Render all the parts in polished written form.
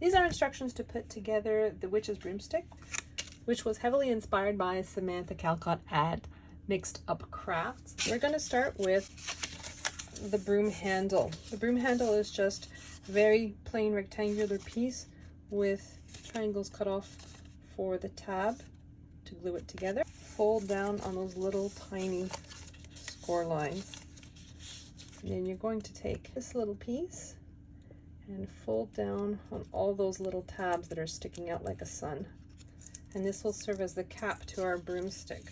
These are instructions to put together the witch's broomstick, which was heavily inspired by a Samantha Calcott ad, Mixed Up Crafts. We're going to start with the broom handle. The broom handle is just a very plain rectangular piece with triangles cut off for the tab to glue it together. Fold down on those little tiny score lines. And then you're going to take this little piece and fold down on all those little tabs that are sticking out like a sun. And this will serve as the cap to our broomstick.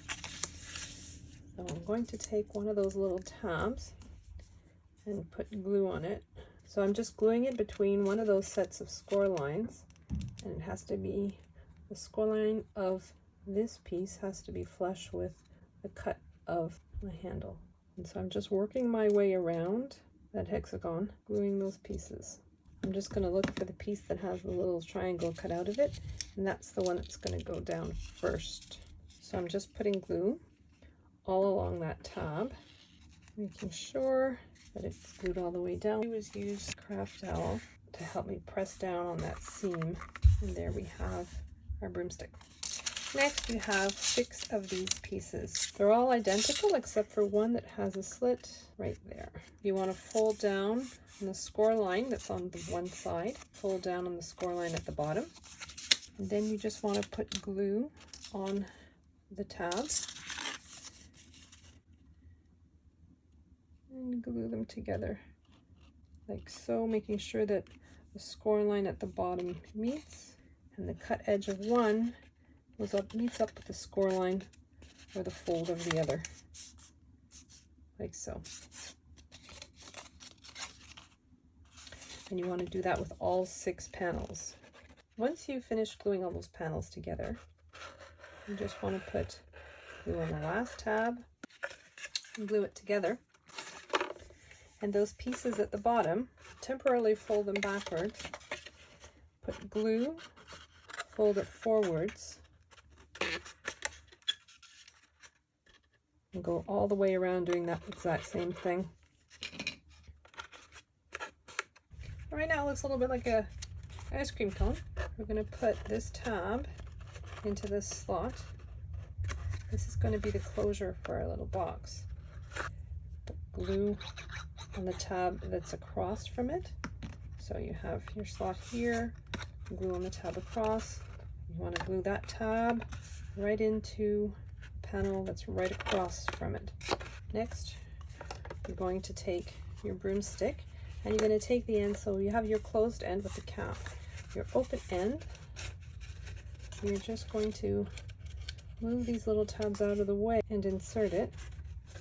So I'm going to take one of those little tabs and put glue on it. So I'm just gluing it between one of those sets of score lines, and it has to be, the score line of this piece has to be flush with the cut of the handle. And so I'm just working my way around that hexagon, gluing those pieces. I'm just going to look for the piece that has the little triangle cut out of it, and that's the one that's going to go down first. So I'm just putting glue all along that tab, making sure that it's glued all the way down. I always use craft dowel to help me press down on that seam, and there we have our broomstick. Next, you have 6 of these pieces. They're all identical except for one that has a slit right there. You want to fold down on the score line that's on the one side, fold down on the score line at the bottom, and then you just want to put glue on the tabs and glue them together like so, making sure that the score line at the bottom meets and the cut edge of one meets up with the score line or the fold of the other, like so. And you want to do that with all 6 panels. Once you finish gluing all those panels together, you just want to put glue on the last tab and glue it together. And those pieces at the bottom, temporarily fold them backwards, put glue, fold it forwards, and go all the way around doing that exact same thing. Right now it looks a little bit like a ice cream cone. We're going to put this tab into this slot. This is going to be the closure for our little box. Put glue on the tab that's across from it. So you have your slot here, glue on the tab across. You want to glue that tab right into the panel that's right across from it. Next, you're going to take your broomstick and you're going to take the end, so you have your closed end with the cap. Your open end, you're just going to move these little tabs out of the way and insert it.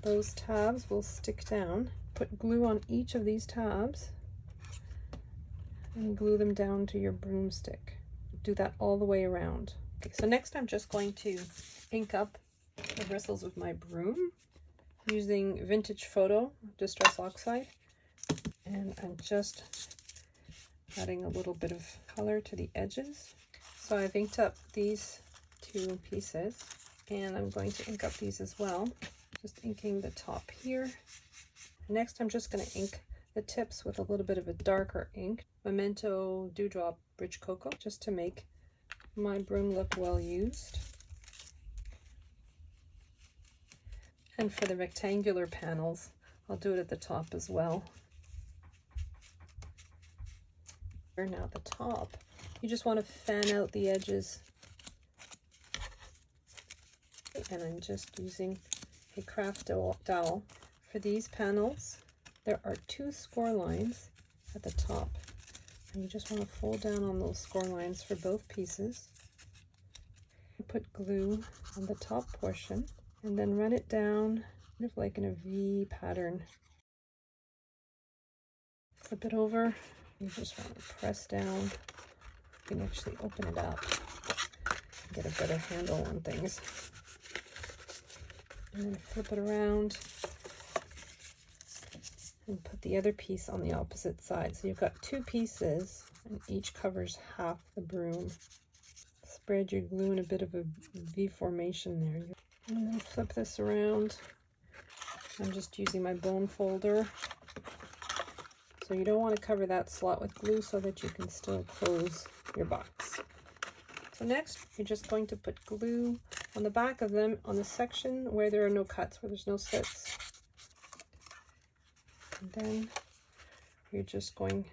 Those tabs will stick down. Put glue on each of these tabs and glue them down to your broomstick. Do that all the way around. Okay, so next I'm just going to ink up the bristles of my broom using Vintage Photo Distress Oxide. And I'm just adding a little bit of color to the edges. So I've inked up these 2 pieces, and I'm going to ink up these as well. Just inking the top here. Next, I'm just going to ink the tips with a little bit of a darker ink, Memento Dewdrop Bridge Cocoa, just to make my broom look well used. And for the rectangular panels, I'll do it at the top as well. Now at the top, you just want to fan out the edges. And I'm just using a craft dowel. For these panels, there are 2 score lines at the top. And you just want to fold down on those score lines for both pieces. Put glue on the top portion and then run it down kind of like in a V pattern. Flip it over. You just want to press down. You can actually open it up and get a better handle on things. And then flip it around and put the other piece on the opposite side. So you've got 2 pieces and each covers half the broom. Spread your glue in a bit of a V formation there. And then flip this around. I'm just using my bone folder. So you don't want to cover that slot with glue so that you can still close your box. So next, you're just going to put glue on the back of them on the section where there are no cuts, where there's no slits. And then you're just going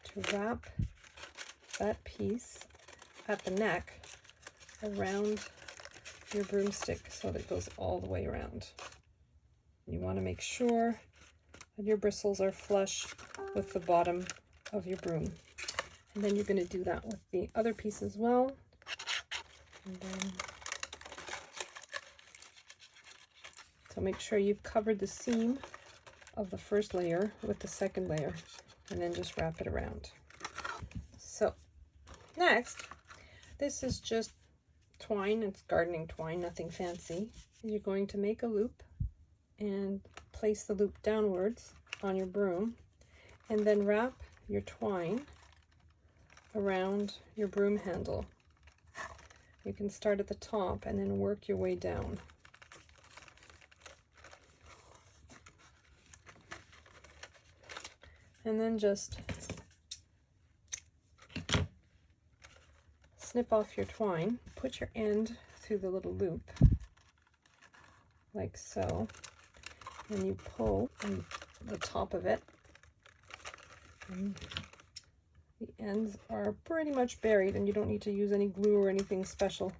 to wrap that piece at the neck around your broomstick so that it goes all the way around. You want to make sure that your bristles are flush with the bottom of your broom. And then you're going to do that with the other piece as well. And then, so make sure you've covered the seam of the first layer with the second layer, and then just wrap it around. So next, this is just twine. It's gardening twine, nothing fancy. You're going to make a loop and place the loop downwards on your broom, and then wrap your twine around your broom handle. You can start at the top and then work your way down. And then just snip off your twine, put your end through the little loop, like so, and you pull on the top of it. And the ends are pretty much buried, and you don't need to use any glue or anything special.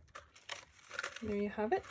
There you have it.